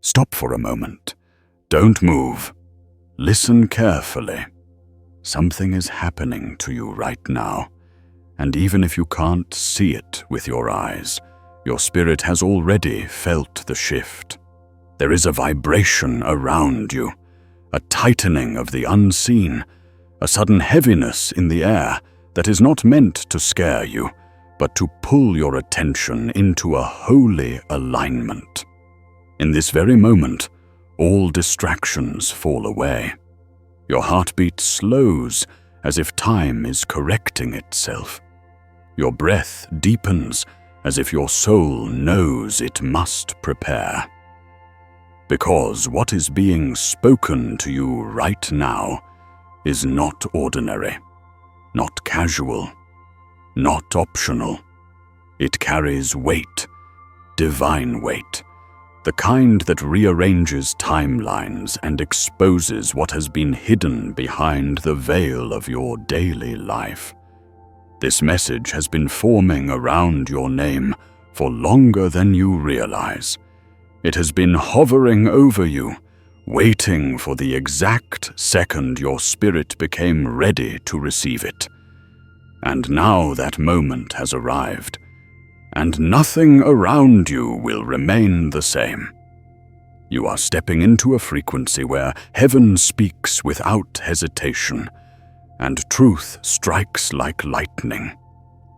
Stop for a moment. Don't move. Listen carefully. Something is happening to you right now, and even if you can't see it with your eyes, your spirit has already felt the shift. There is a vibration around you, a tightening of the unseen, a sudden heaviness in the air that is not meant to scare you, but to pull your attention into a holy alignment. In this very moment, all distractions fall away. Your heartbeat slows as if time is correcting itself. Your breath deepens as if your soul knows it must prepare. Because what is being spoken to you right now is not ordinary, not casual, not optional. It carries weight, divine weight, the kind that rearranges timelines and exposes what has been hidden behind the veil of your daily life. This message has been forming around your name for longer than you realize. It has been hovering over you, waiting for the exact second your spirit became ready to receive it. And now that moment has arrived, and nothing around you will remain the same. You are stepping into a frequency where heaven speaks without hesitation, and truth strikes like lightning.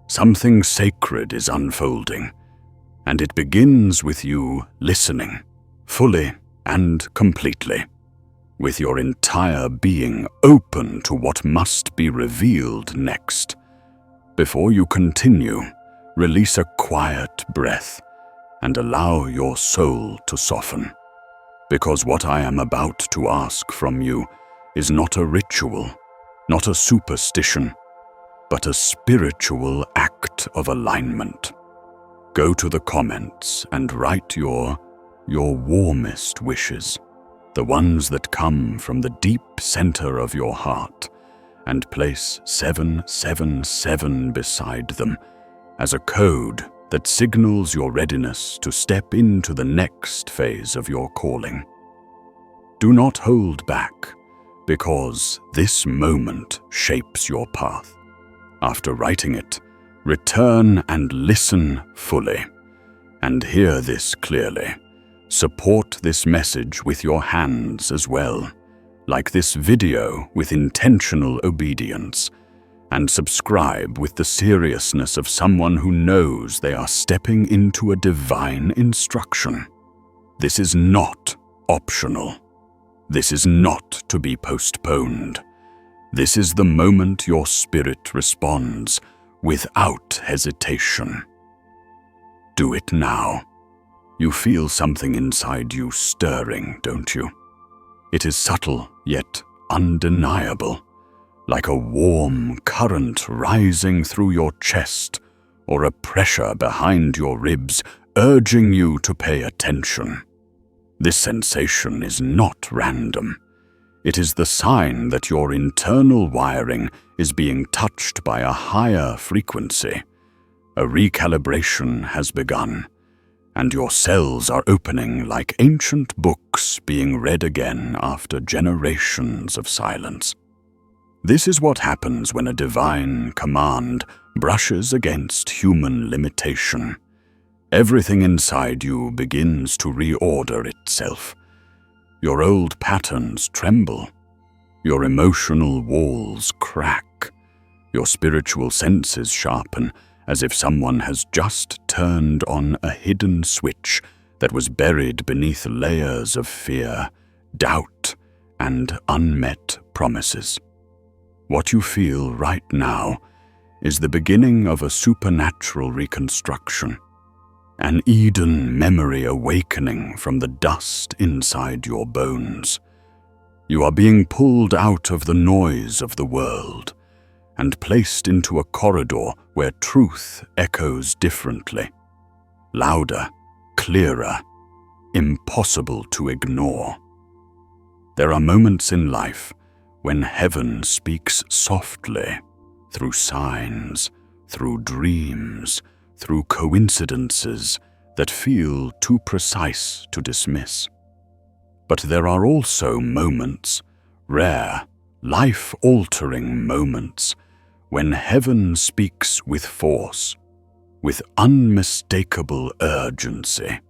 Something sacred is unfolding, and it begins with you listening, fully and completely, with your entire being open to what must be revealed next. Before you continue, release a quiet breath and allow your soul to soften. Because what I am about to ask from you is not a ritual, not a superstition, but a spiritual act of alignment. Go to the comments and write your warmest wishes, the ones that come from the deep center of your heart, and place 777 beside them as a code that signals your readiness to step into the next phase of your calling. Do not hold back, because this moment shapes your path. After writing it, return and listen fully, and hear this clearly. Support this message with your hands as well, like this video with intentional obedience, and subscribe with the seriousness of someone who knows they are stepping into a divine instruction. This is not optional. This is not to be postponed. This is the moment your spirit responds without hesitation. Do it now. You feel something inside you stirring, don't you? It is subtle yet undeniable, like a warm current rising through your chest or a pressure behind your ribs urging you to pay attention. This sensation is not random. It is the sign that your internal wiring is being touched by a higher frequency. A recalibration has begun, and your cells are opening like ancient books being read again after generations of silence. This is what happens when a divine command brushes against human limitation. Everything inside you begins to reorder itself. Your old patterns tremble. Your emotional walls crack. Your spiritual senses sharpen, as if someone has just turned on a hidden switch that was buried beneath layers of fear, doubt, and unmet promises. What you feel right now is the beginning of a supernatural reconstruction, an Eden memory awakening from the dust inside your bones. You are being pulled out of the noise of the world and placed into a corridor where truth echoes differently, louder, clearer, impossible to ignore. There are moments in life when heaven speaks softly, through signs, through dreams, through coincidences that feel too precise to dismiss. But there are also moments, rare, life-altering moments, when heaven speaks with force, with unmistakable urgency,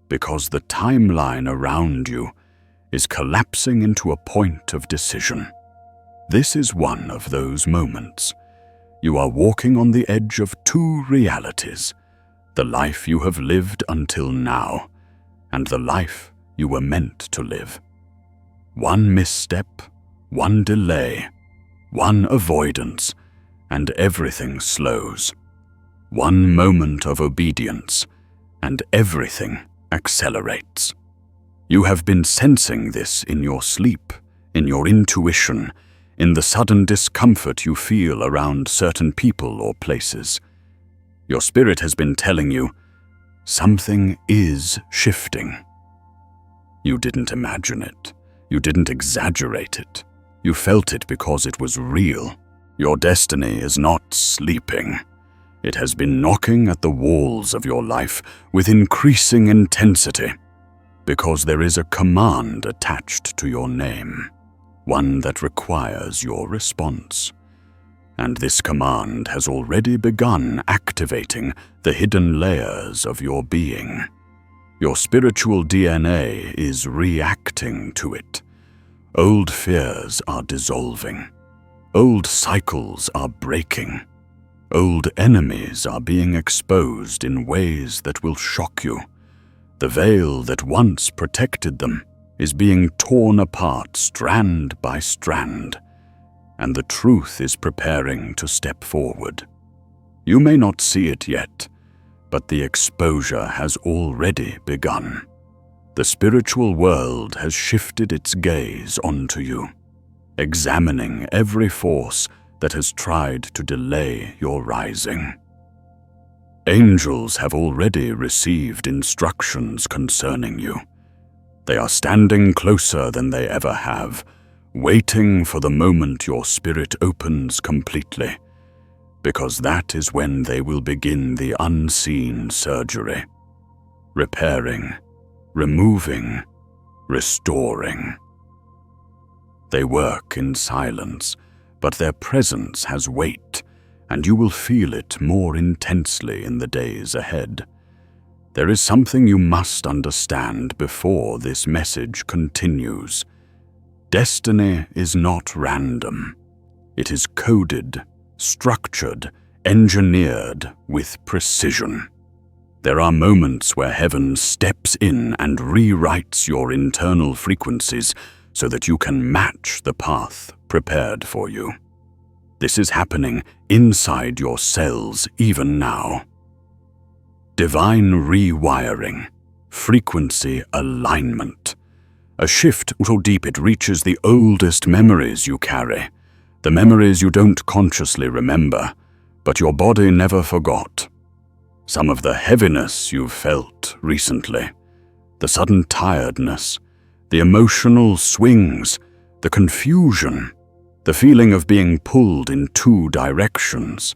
because the timeline around you is collapsing into a point of decision. This is one of those moments. You are walking on the edge of two realities, the life you have lived until now, and the life you were meant to live. One misstep, one delay, one avoidance, and everything slows. One moment of obedience, and everything accelerates. You have been sensing this in your sleep, in your intuition, in the sudden discomfort you feel around certain people or places. Your spirit has been telling you, something is shifting. You didn't imagine it. You didn't exaggerate it. You felt it because it was real. Your destiny is not sleeping. It has been knocking at the walls of your life with increasing intensity, because there is a command attached to your name, one that requires your response. And this command has already begun activating the hidden layers of your being. Your spiritual DNA is reacting to it. Old fears are dissolving. Old cycles are breaking. Old enemies are being exposed in ways that will shock you. The veil that once protected them is being torn apart strand by strand, and the truth is preparing to step forward. You may not see it yet, but the exposure has already begun. The spiritual world has shifted its gaze onto you, examining every force that has tried to delay your rising. Angels have already received instructions concerning you. They are standing closer than they ever have, waiting for the moment your spirit opens completely, because that is when they will begin the unseen surgery, repairing, removing, restoring. They work in silence, but their presence has weight, and you will feel it more intensely in the days ahead. There is something you must understand before this message continues. Destiny is not random. It is coded, structured, engineered with precision. There are moments where heaven steps in and rewrites your internal frequencies so that you can match the path prepared for you. This is happening inside your cells even now. Divine rewiring, frequency alignment. A shift so deep it reaches the oldest memories you carry, the memories you don't consciously remember, but your body never forgot. Some of the heaviness you've felt recently, the sudden tiredness, the emotional swings, the confusion, the feeling of being pulled in two directions.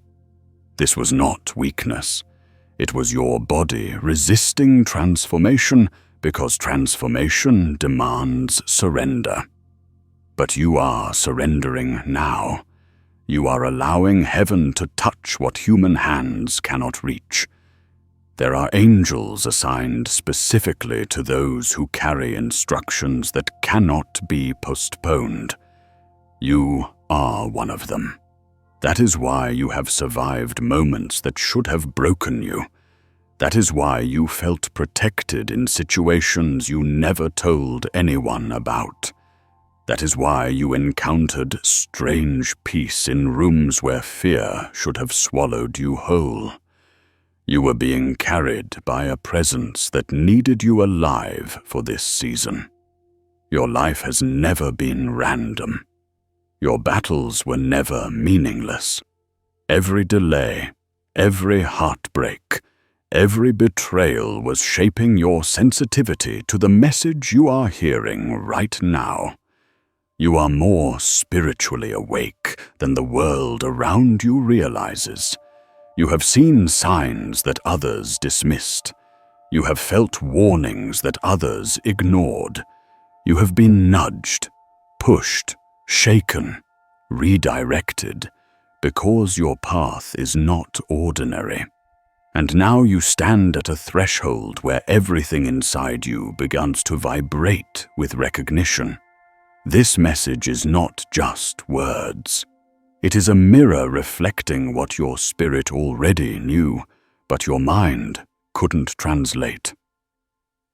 This was not weakness. It was your body resisting transformation because transformation demands surrender. But you are surrendering now. You are allowing heaven to touch what human hands cannot reach. There are angels assigned specifically to those who carry instructions that cannot be postponed. You are one of them. That is why you have survived moments that should have broken you. That is why you felt protected in situations you never told anyone about. That is why you encountered strange peace in rooms where fear should have swallowed you whole. You were being carried by a presence that needed you alive for this season. Your life has never been random. Your battles were never meaningless. Every delay, every heartbreak, every betrayal was shaping your sensitivity to the message you are hearing right now. You are more spiritually awake than the world around you realizes. You have seen signs that others dismissed. You have felt warnings that others ignored. You have been nudged, pushed, shaken, redirected, because your path is not ordinary. And now you stand at a threshold where everything inside you begins to vibrate with recognition. This message is not just words. It is a mirror reflecting what your spirit already knew, but your mind couldn't translate.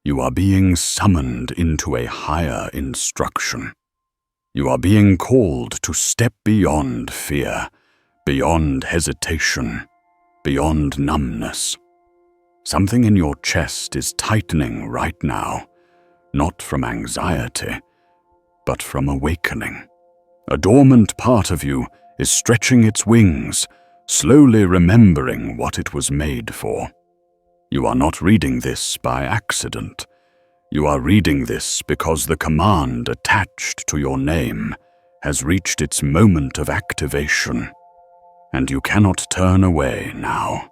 You are being summoned into a higher instruction. You are being called to step beyond fear, beyond hesitation, beyond numbness. Something in your chest is tightening right now, not from anxiety, but from awakening. A dormant part of you is stretching its wings, slowly remembering what it was made for. You are not reading this by accident. You are reading this because the command attached to your name has reached its moment of activation, and you cannot turn away now.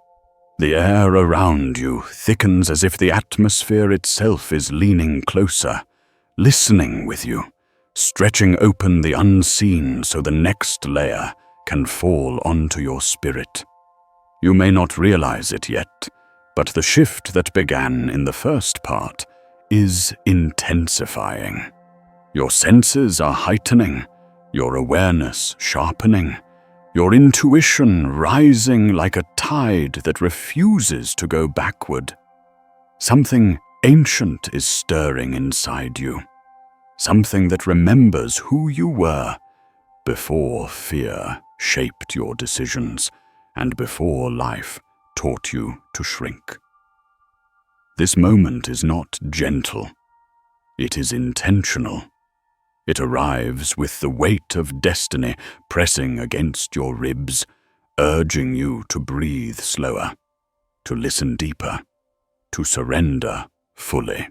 The air around you thickens as if the atmosphere itself is leaning closer, listening with you, stretching open the unseen so the next layer can fall onto your spirit. You may not realize it yet, but the shift that began in the first part is intensifying. Your senses are heightening, your awareness sharpening, your intuition rising like a tide that refuses to go backward. Something ancient is stirring inside you, something that remembers who you were before fear shaped your decisions and before life taught you to shrink. This moment is not gentle, it is intentional. It arrives with the weight of destiny pressing against your ribs, urging you to breathe slower, to listen deeper, to surrender fully.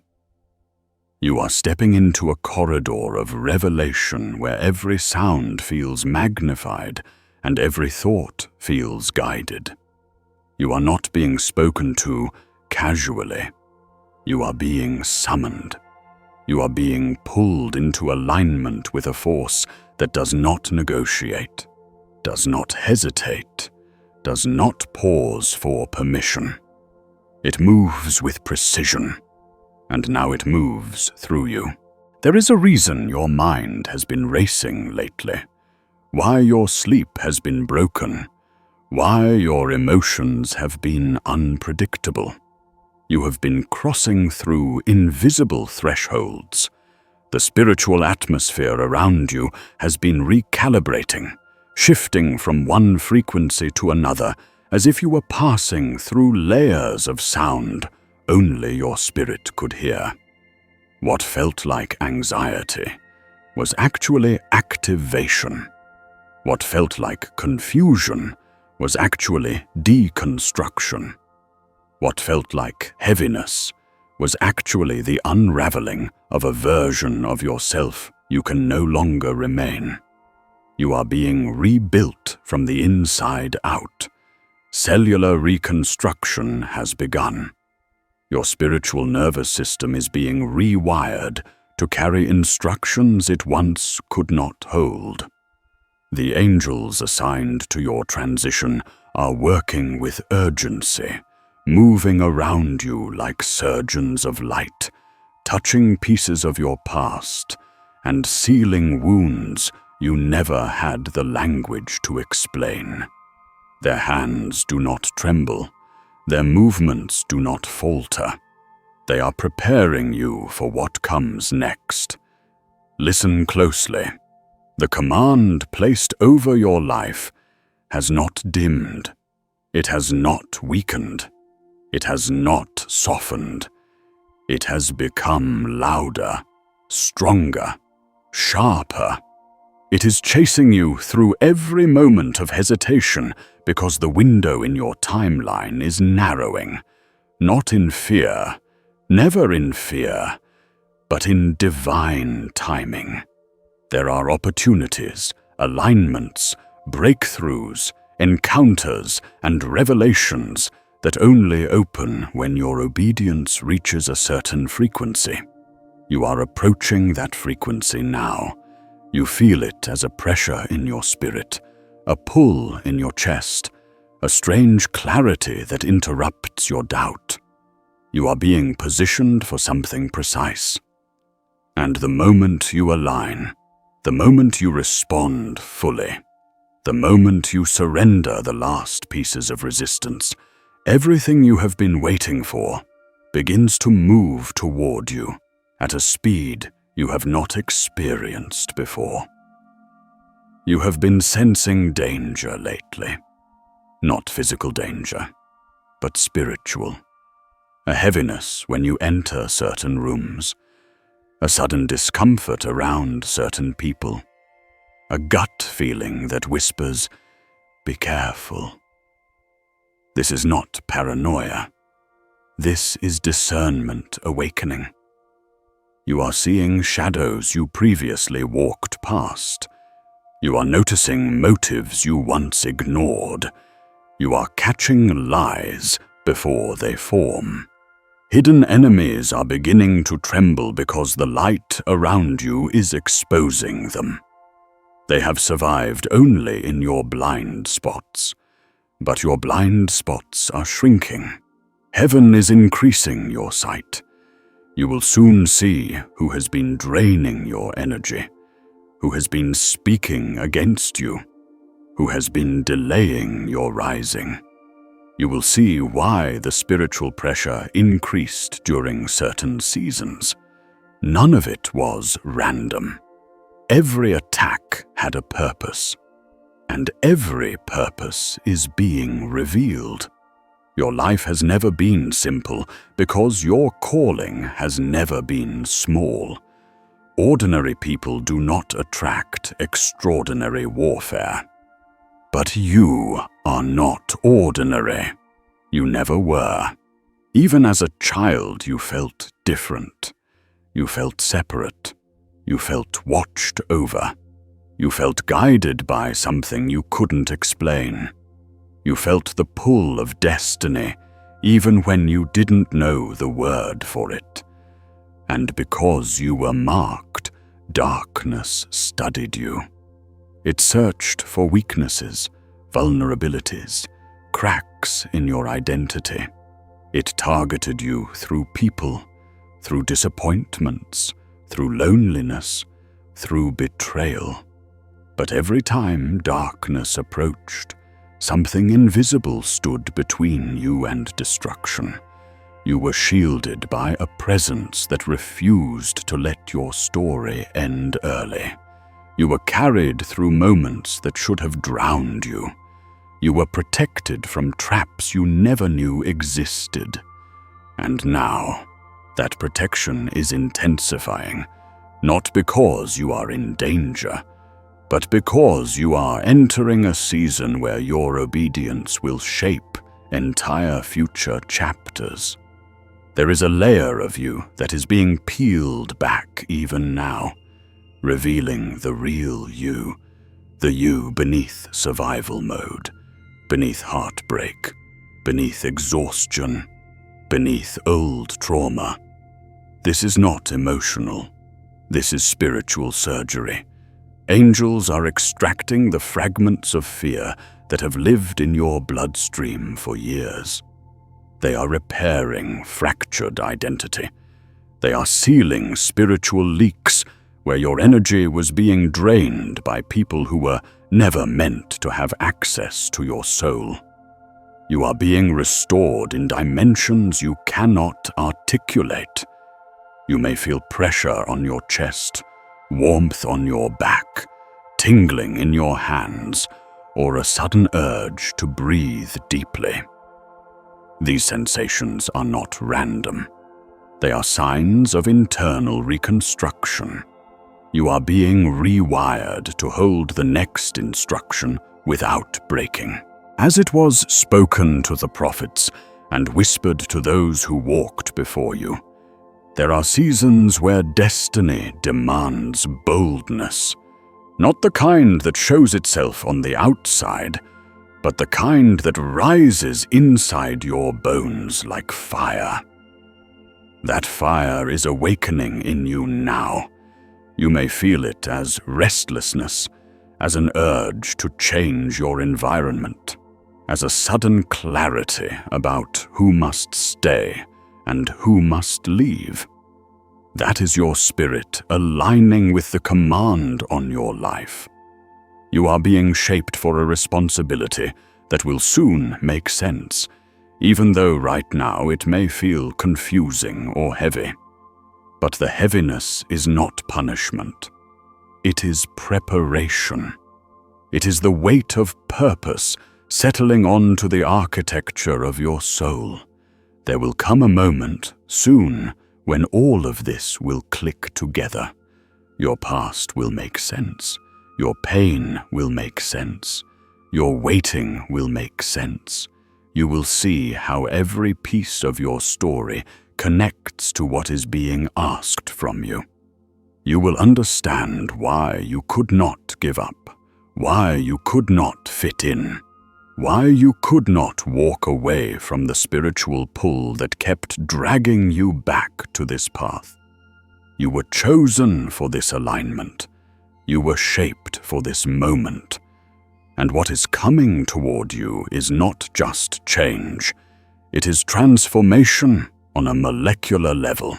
You are stepping into a corridor of revelation where every sound feels magnified and every thought feels guided. You are not being spoken to casually. You are being summoned. You are being pulled into alignment with a force that does not negotiate, does not hesitate, does not pause for permission. It moves with precision, and now it moves through you. There is a reason your mind has been racing lately, why your sleep has been broken, why your emotions have been unpredictable. You have been crossing through invisible thresholds. The spiritual atmosphere around you has been recalibrating, shifting from one frequency to another, as if you were passing through layers of sound only your spirit could hear. What felt like anxiety was actually activation. What felt like confusion was actually deconstruction. What felt like heaviness was actually the unraveling of a version of yourself you can no longer remain. You are being rebuilt from the inside out. Cellular reconstruction has begun. Your spiritual nervous system is being rewired to carry instructions it once could not hold. The angels assigned to your transition are working with urgency, moving around you like surgeons of light, touching pieces of your past and sealing wounds you never had the language to explain. Their hands do not tremble, their movements do not falter. They are preparing you for what comes next. Listen closely. The command placed over your life has not dimmed. It has not weakened. It has not softened. It has become louder, stronger, sharper. It is chasing you through every moment of hesitation because the window in your timeline is narrowing, not in fear, never in fear, but in divine timing. There are opportunities, alignments, breakthroughs, encounters, and revelations that only open when your obedience reaches a certain frequency. You are approaching that frequency now. You feel it as a pressure in your spirit, a pull in your chest, a strange clarity that interrupts your doubt. You are being positioned for something precise. And the moment you align, the moment you respond fully, the moment you surrender the last pieces of resistance, everything you have been waiting for begins to move toward you at a speed you have not experienced before. You have been sensing danger lately. Not physical danger, but spiritual. A heaviness when you enter certain rooms, a sudden discomfort around certain people, a gut feeling that whispers, "Be careful." This is not paranoia. This is discernment awakening. You are seeing shadows you previously walked past. You are noticing motives you once ignored. You are catching lies before they form. Hidden enemies are beginning to tremble because the light around you is exposing them. They have survived only in your blind spots, but your blind spots are shrinking. Heaven is increasing your sight. You will soon see who has been draining your energy, who has been speaking against you, who has been delaying your rising. You will see why the spiritual pressure increased during certain seasons. None of it was random. Every attack had a purpose, and every purpose is being revealed. Your life has never been simple because your calling has never been small. Ordinary people do not attract extraordinary warfare. But you are not ordinary. You never were. Even as a child, you felt different. You felt separate. You felt watched over. You felt guided by something you couldn't explain. You felt the pull of destiny, even when you didn't know the word for it. And because you were marked, darkness studied you. It searched for weaknesses, vulnerabilities, cracks in your identity. It targeted you through people, through disappointments, through loneliness, through betrayal. But every time darkness approached, something invisible stood between you and destruction. You were shielded by a presence that refused to let your story end early. You were carried through moments that should have drowned you. You were protected from traps you never knew existed. And now, that protection is intensifying, not because you are in danger, but because you are entering a season where your obedience will shape entire future chapters. There is a layer of you that is being peeled back even now, revealing the real you, the you beneath survival mode, beneath heartbreak, beneath exhaustion, beneath old trauma. This is not emotional. This is spiritual surgery. Angels are extracting the fragments of fear that have lived in your bloodstream for years. They are repairing fractured identity. They are sealing spiritual leaks where your energy was being drained by people who were never meant to have access to your soul. You are being restored in dimensions you cannot articulate. You may feel pressure on your chest, warmth on your back, tingling in your hands, or a sudden urge to breathe deeply. These sensations are not random. They are signs of internal reconstruction. You are being rewired to hold the next instruction without breaking. As it was spoken to the prophets and whispered to those who walked before you, there are seasons where destiny demands boldness, not the kind that shows itself on the outside, but the kind that rises inside your bones like fire. That fire is awakening in you now. You may feel it as restlessness, as an urge to change your environment, as a sudden clarity about who must stay and who must leave. That is your spirit aligning with the command on your life. You are being shaped for a responsibility that will soon make sense, even though right now it may feel confusing or heavy. But the heaviness is not punishment. It is preparation. It is the weight of purpose settling onto the architecture of your soul. There will come a moment soon when all of this will click together. Your past will make sense. Your pain will make sense. Your waiting will make sense. You will see how every piece of your story connects to what is being asked from you. You will understand why you could not give up, why you could not fit in, why you could not walk away from the spiritual pull that kept dragging you back to this path. You were chosen for this alignment. You were shaped for this moment. And what is coming toward you is not just change. It is transformation on a molecular level.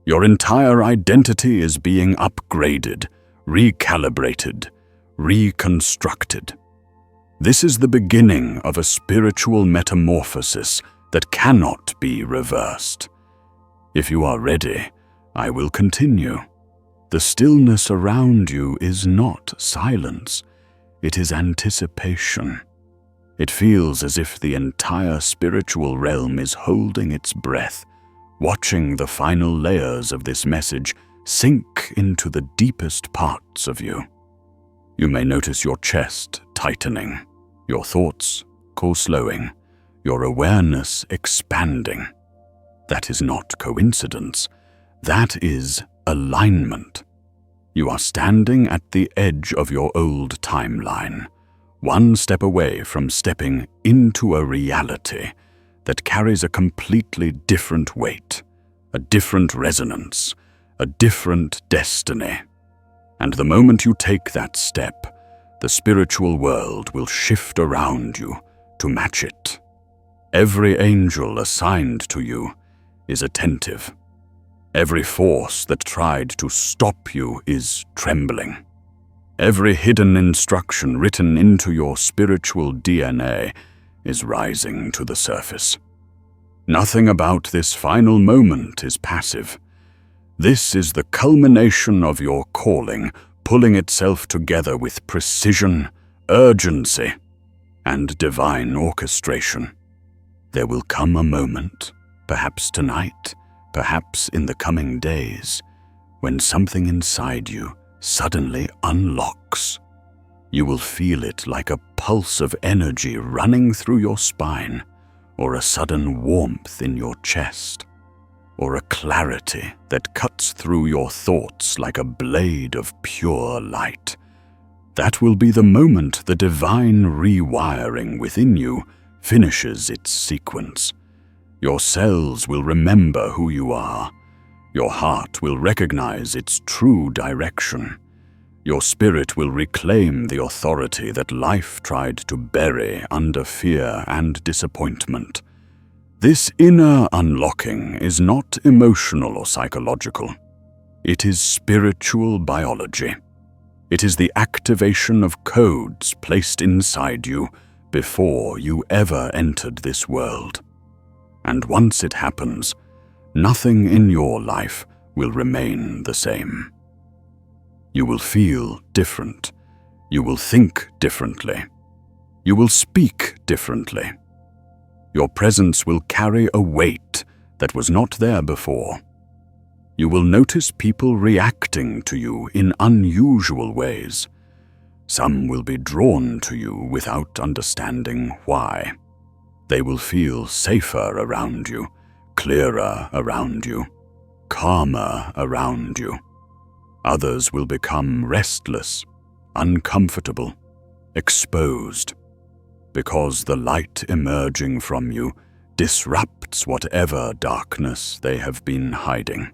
Your entire identity is being upgraded, recalibrated, reconstructed. This is the beginning of a spiritual metamorphosis that cannot be reversed. If you are ready, I will continue. The stillness around you is not silence. It is anticipation. It feels as if the entire spiritual realm is holding its breath, watching the final layers of this message sink into the deepest parts of you. You may notice your chest tightening, your thoughts co-slowing, your awareness expanding. That is not coincidence. That is alignment. You are standing at the edge of your old timeline, one step away from stepping into a reality that carries a completely different weight, a different resonance, a different destiny. And the moment you take that step, the spiritual world will shift around you to match it. Every angel assigned to you is attentive. Every force that tried to stop you is trembling. Every hidden instruction written into your spiritual DNA is rising to the surface. Nothing about this final moment is passive. This is the culmination of your calling, pulling itself together with precision, urgency, and divine orchestration. There will come a moment, perhaps tonight, perhaps in the coming days, when something inside you suddenly unlocks. You will feel it like a pulse of energy running through your spine, or a sudden warmth in your chest, or a clarity that cuts through your thoughts like a blade of pure light. That will be the moment the divine rewiring within you finishes its sequence. Your cells will remember who you are. Your heart will recognize its true direction. Your spirit will reclaim the authority that life tried to bury under fear and disappointment. This inner unlocking is not emotional or psychological. It is spiritual biology. It is the activation of codes placed inside you before you ever entered this world. And once it happens, nothing in your life will remain the same. You will feel different. You will think differently. You will speak differently. Your presence will carry a weight that was not there before. You will notice people reacting to you in unusual ways. Some will be drawn to you without understanding why. They will feel safer around you, clearer around you, calmer around you. Others will become restless, uncomfortable, exposed, because the light emerging from you disrupts whatever darkness they have been hiding.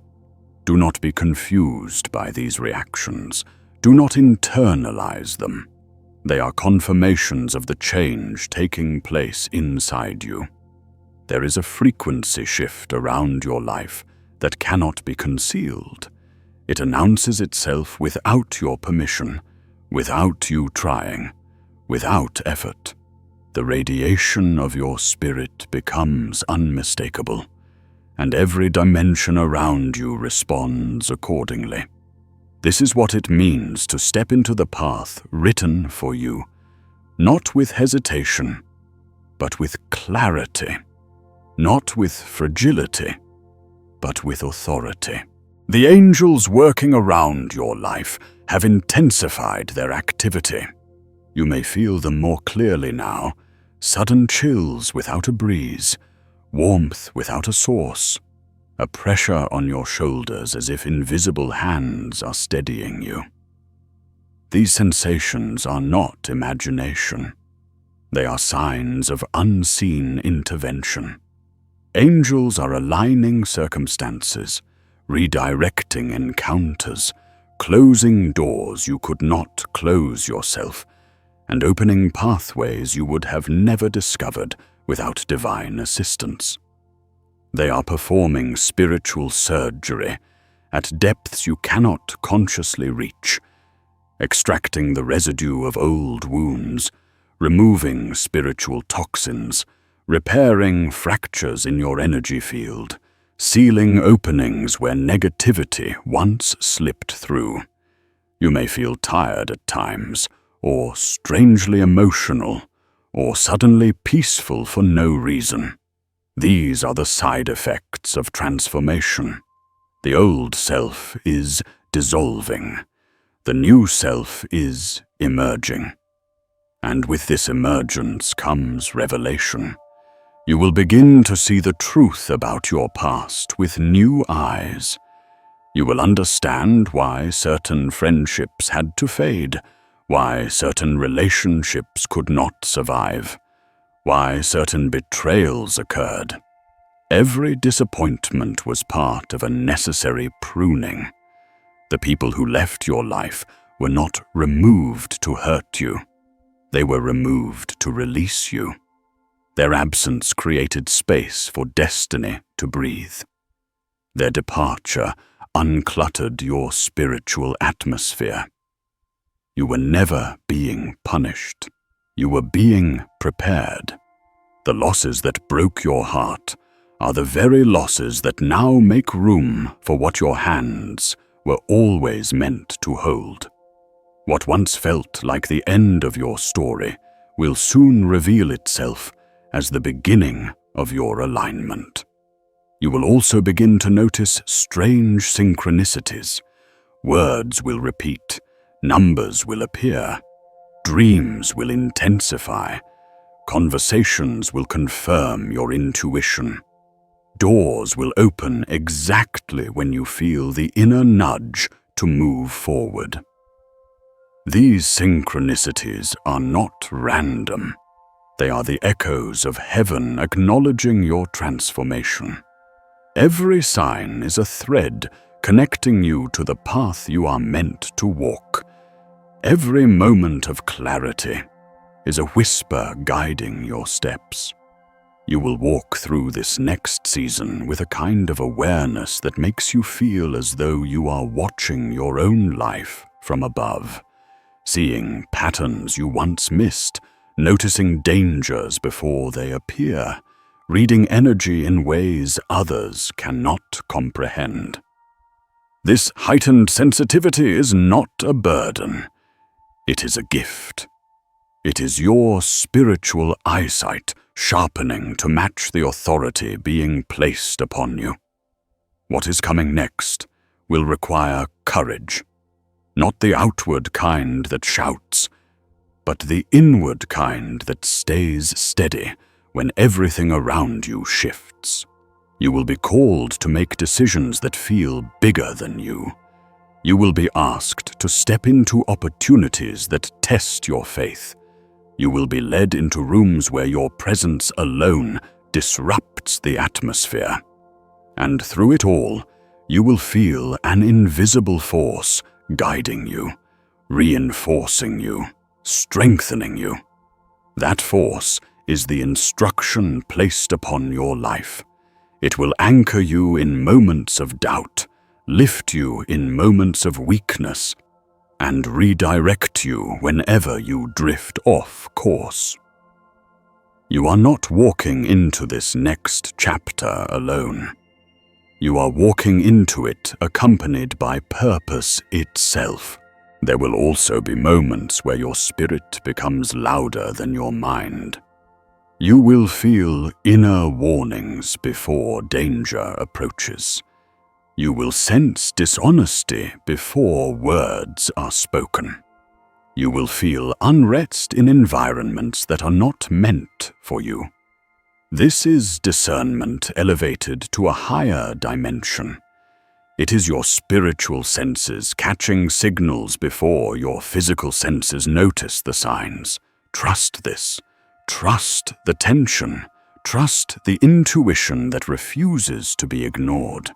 Do not be confused by these reactions. Do not internalize them. They are confirmations of the change taking place inside you. There is a frequency shift around your life that cannot be concealed. It announces itself without your permission, without you trying, without effort. The radiation of your spirit becomes unmistakable, and every dimension around you responds accordingly. This is what it means to step into the path written for you, not with hesitation, but with clarity, not with fragility, but with authority. The angels working around your life have intensified their activity. You may feel them more clearly now, sudden chills without a breeze, warmth without a source, a pressure on your shoulders as if invisible hands are steadying you. These sensations are not imagination. They are signs of unseen intervention. Angels are aligning circumstances, redirecting encounters, closing doors you could not close yourself, and opening pathways you would have never discovered without divine assistance. They are performing spiritual surgery at depths you cannot consciously reach, extracting the residue of old wounds, removing spiritual toxins, repairing fractures in your energy field, sealing openings where negativity once slipped through. You may feel tired at times, or strangely emotional, or suddenly peaceful for no reason. These are the side effects of transformation. The old self is dissolving. The new self is emerging. And with this emergence comes revelation. You will begin to see the truth about your past with new eyes. You will understand why certain friendships had to fade, why certain relationships could not survive, why certain betrayals occurred. Every disappointment was part of a necessary pruning. The people who left your life were not removed to hurt you. They were removed to release you. Their absence created space for destiny to breathe. Their departure uncluttered your spiritual atmosphere. You were never being punished. You were being prepared. The losses that broke your heart are the very losses that now make room for what your hands were always meant to hold. What once felt like the end of your story will soon reveal itself as the beginning of your alignment. You will also begin to notice strange synchronicities. Words will repeat, numbers will appear, dreams will intensify, conversations will confirm your intuition. Doors will open exactly when you feel the inner nudge to move forward. These synchronicities are not random. They are the echoes of heaven acknowledging your transformation. Every sign is a thread connecting you to the path you are meant to walk. Every moment of clarity is a whisper guiding your steps. You will walk through this next season with a kind of awareness that makes you feel as though you are watching your own life from above, seeing patterns you once missed, noticing dangers before they appear, reading energy in ways others cannot comprehend. This heightened sensitivity is not a burden. It is a gift. It is your spiritual eyesight sharpening to match the authority being placed upon you. What is coming next will require courage, not the outward kind that shouts, but the inward kind that stays steady when everything around you shifts. You will be called to make decisions that feel bigger than you. You will be asked to step into opportunities that test your faith. You will be led into rooms where your presence alone disrupts the atmosphere. And through it all, you will feel an invisible force guiding you, reinforcing you, strengthening you. That force is the instruction placed upon your life. It will anchor you in moments of doubt, lift you in moments of weakness, and redirect you whenever you drift off course. You are not walking into this next chapter alone. You are walking into it accompanied by purpose itself. There will also be moments where your spirit becomes louder than your mind. You will feel inner warnings before danger approaches. You will sense dishonesty before words are spoken. You will feel unrest in environments that are not meant for you. This is discernment elevated to a higher dimension. It is your spiritual senses catching signals before your physical senses notice the signs. Trust this. Trust the tension. Trust the intuition that refuses to be ignored.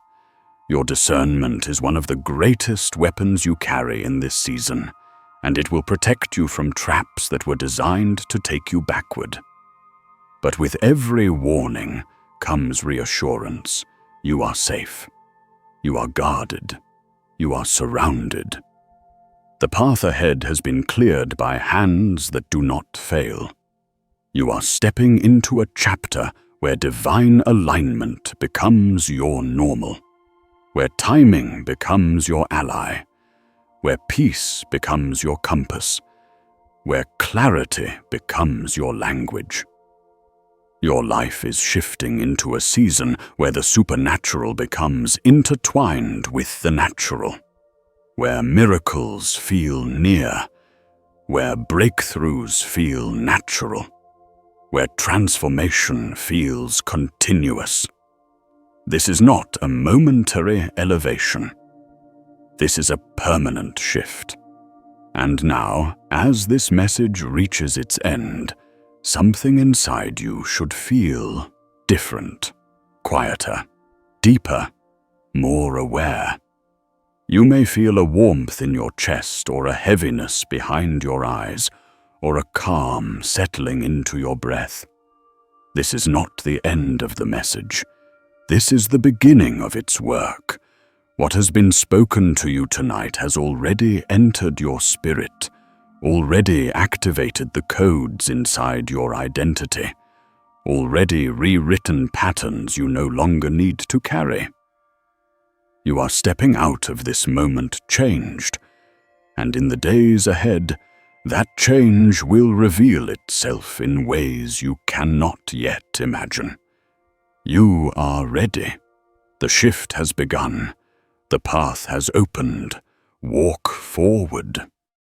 Your discernment is one of the greatest weapons you carry in this season, and it will protect you from traps that were designed to take you backward. But with every warning comes reassurance. You are safe. You are guarded. You are surrounded. The path ahead has been cleared by hands that do not fail. You are stepping into a chapter where divine alignment becomes your normal, where timing becomes your ally, where peace becomes your compass, where clarity becomes your language. Your life is shifting into a season where the supernatural becomes intertwined with the natural, where miracles feel near, where breakthroughs feel natural, where transformation feels continuous. This is not a momentary elevation. This is a permanent shift. And now, as this message reaches its end, something inside you should feel different, quieter, deeper, more aware. You may feel a warmth in your chest or a heaviness behind your eyes, or a calm settling into your breath. This is not the end of the message. This is the beginning of its work. What has been spoken to you tonight has already entered your spirit, already activated the codes inside your identity, already rewritten patterns you no longer need to carry. You are stepping out of this moment changed, and in the days ahead, that change will reveal itself in ways you cannot yet imagine. You are ready. The shift has begun. The path has opened. Walk forward.